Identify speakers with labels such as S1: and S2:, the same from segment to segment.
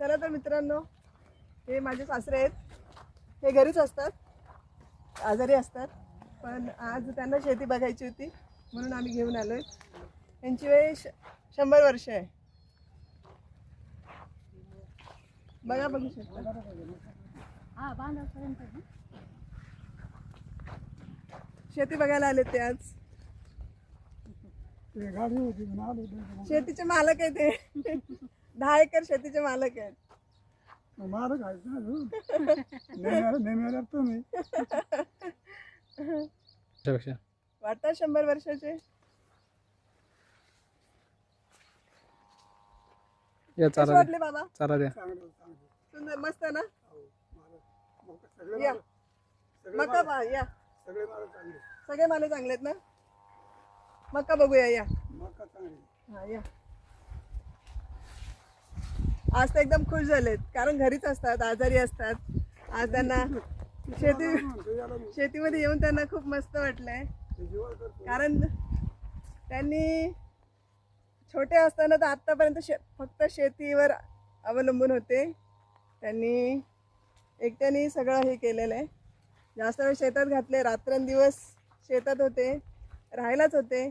S1: चला तर मित्रांनो, हे माझे सासरे आहेत. हे घरीच असतात, आजारी असतात, पण आज त्यांना शेती बघायची होती म्हणून आम्ही घेऊन आलोय. यांची वय 100 वर्ष आहे. बघा बघू शकता. शेती बघायला आले ते आज. शेतीचे मालक आहे ते. 10 एकर शेतीचे मालक आहेत.
S2: मालक तुम्ही
S1: वाटतात 100 वर्षाचे. कसे वाटले बाबा? सुंदर, मस्त ना. या मका पहा, या सगळे माले चांगले आहेत ना. मका बघूया, या. हा, या. आज तर एकदम खुश झालेत, कारण घरीच असतात, आजारी असतात. आज त्यांना शेतीमध्ये येऊन त्यांना खूप मस्त वाटलंय, कारण त्यांनी छोटे असताना तर आतापर्यंत फक्त शेतीवर अवलंबून होते. त्यांनी एकट्याने सगळं हे केलेलं आहे. जास्त वेळ शेतात घातले, रात्रंदिवस शेतात होते, राहायलाच होते.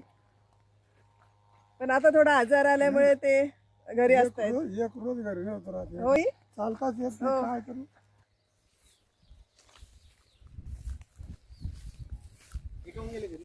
S1: पण आता थोडा आजार आल्यामुळे ते घरी असतात.
S2: एक रोज घरी नव्हतं,
S1: होय,
S2: चालताच येत नाही, काय करू.